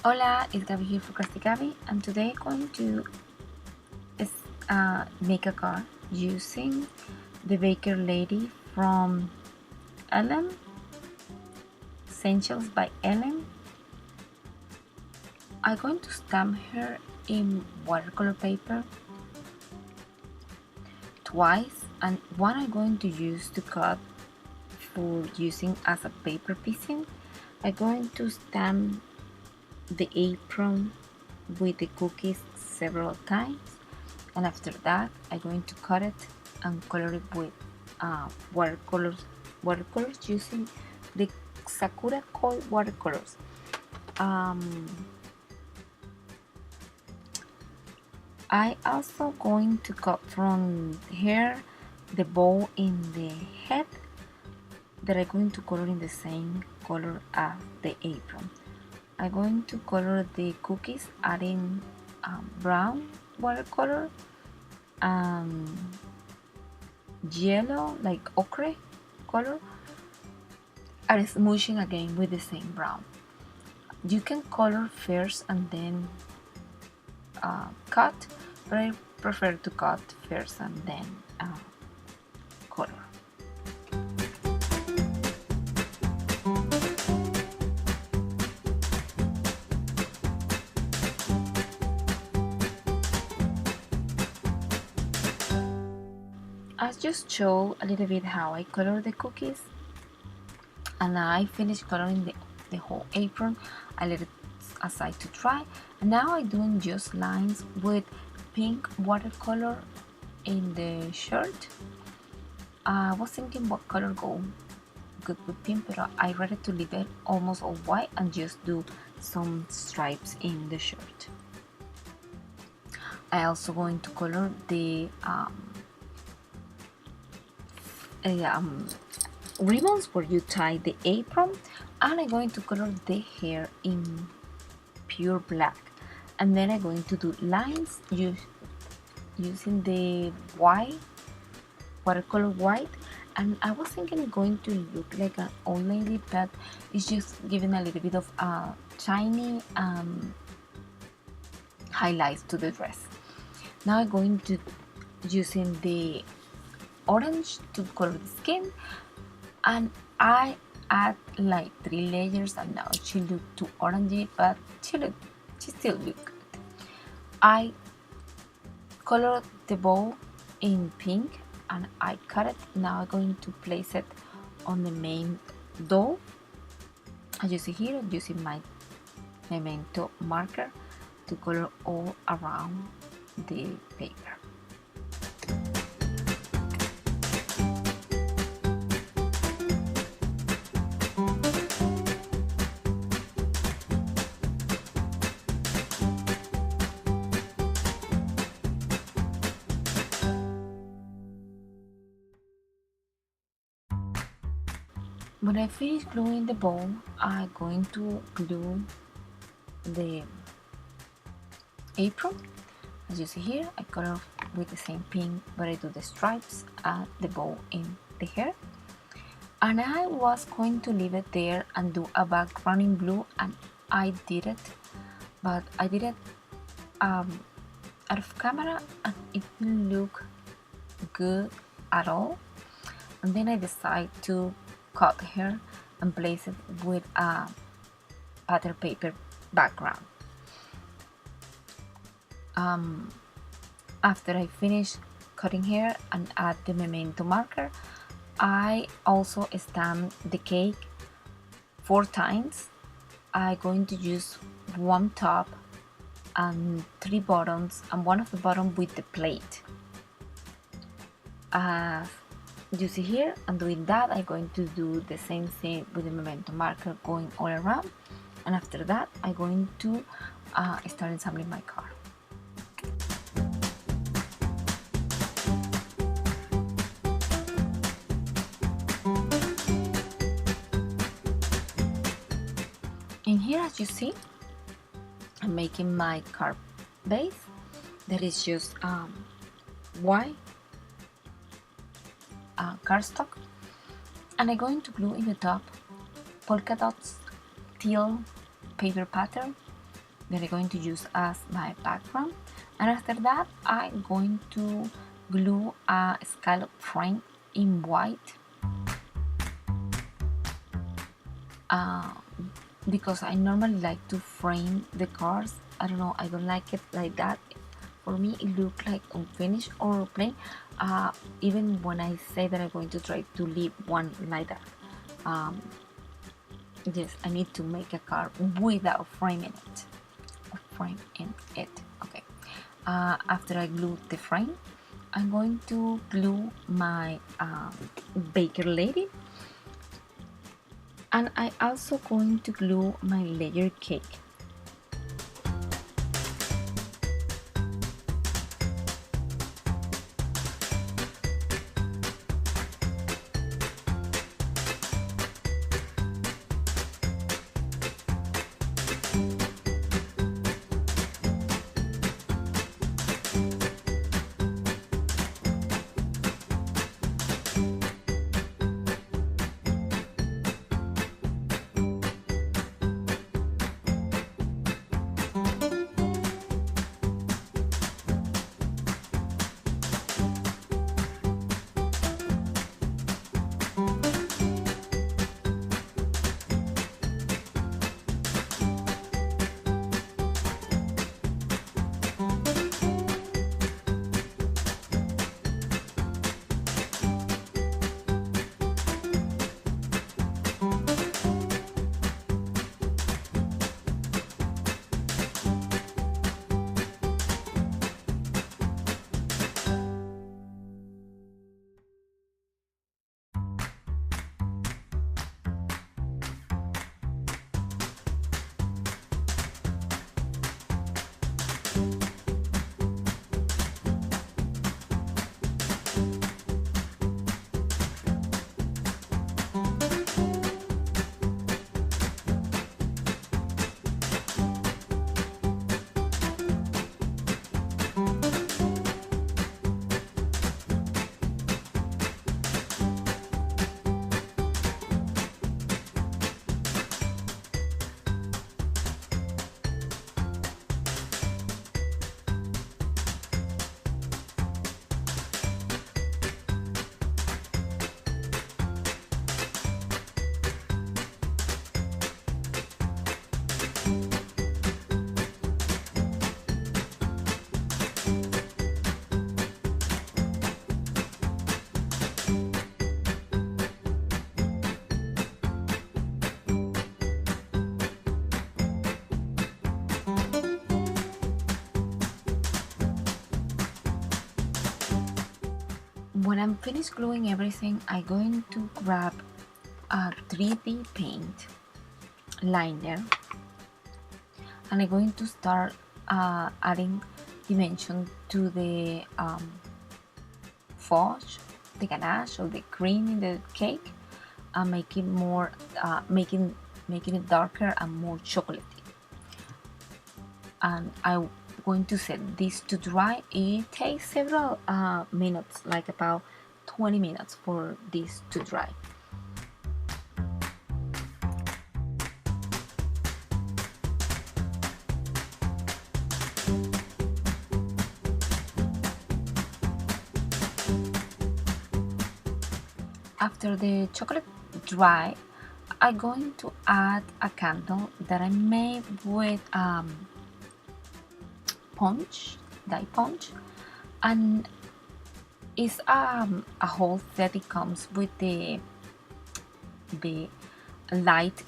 Hola, it's Gabby here for Crusty Gabby, and today I'm going to make a card using the Baker Lady from Ellen, Essentials by Ellen. I'm going to stamp her in watercolor paper twice, and one I'm going to use to cut for using as a paper piecing. I'm going to stamp the apron with the cookies several times, and after that I'm going to cut it and color it with watercolors using the Sakura Koi watercolors. I also going to cut from here the bow in the head that I'm going to color in the same color as the apron. I'm going to color the cookies adding brown watercolor and yellow, like ochre color, and smooshing again with the same brown. You can color first and then cut, but I prefer to cut first and then color. I just show a little bit how I color the cookies, and I finished coloring the whole apron. I let it aside to dry, and now I'm doing just lines with pink watercolor in the shirt. I was thinking what color go good with pink, but I ready to leave it almost all white and just do some stripes in the shirt. I also going to color the ribbons where you tie the apron, and I'm going to color the hair in pure black, and then I'm going to do lines using the white watercolor white. And I was thinking it's going to look like an old lady, but it's just giving a little bit of shiny highlights to the dress. Now I'm going to using the orange to color the skin, and I add like 3 layers, and now she look too orangey, but she still look good. I color the bow in pink and I cut it. Now I'm going to place it on the main doll. As you see here, I'm using my Memento marker to color all around the paper. When I finish gluing the bow, I'm going to glue the apron. As you see here, I color with the same pink, but I do the stripes and the bow in the hair. And I was going to leave it there and do a background in blue, and I did it, but I did it out of camera and it didn't look good at all. And then I decided to cut her and place it with a pattern paper background. After I finish cutting hair and add the Memento marker, I also stamp the cake 4 times. I'm going to use 1 top and 3 bottoms, and one of the bottom with the plate. As you see here, I'm doing that. I'm going to do the same thing with the Memento marker going all around, and after that I'm going to start assembling my card. In here, as you see, I'm making my card base that is just white cardstock, and I'm going to glue in the top polka dots teal paper pattern that I'm going to use as my background. And after that, I'm going to glue a scallop frame in white, because I normally like to frame the cars. I don't know, I don't like it like that. For me, it looks like unfinished or plain. Even when I say that I'm going to try to leave one like that. Yes, I need to make a car without framing it. Okay. After I glue the frame, I'm going to glue my baker lady, and I also going to glue my layer cake. When I'm finished gluing everything, I'm going to grab a 3D paint liner, and I'm going to start adding dimension to the fudge, the ganache or the cream in the cake, and making more, making it darker and more chocolatey. And I'm going to set this to dry. It takes several minutes, like about 20 minutes for this to dry. After the chocolate dry, I'm going to add a candle that I made with dye punch, and it's a whole set. It comes with the light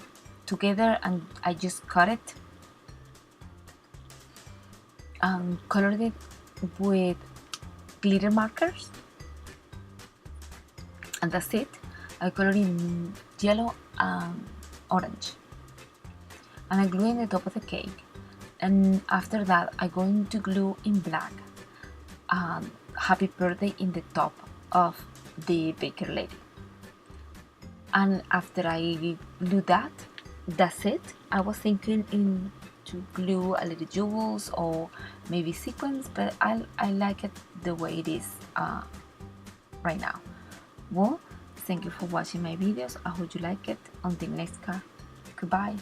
together, and I just cut it and colored it with glitter markers, and that's it. I colored in yellow and orange, and I glue in the top of the cake. And after that, I'm going to glue in black happy birthday in the top of the baker lady. And after I glue that, that's it. I was thinking to glue a little jewels or maybe sequins, but I like it the way it is right now. Well, thank you for watching my videos. I hope you like it. Until next time, goodbye.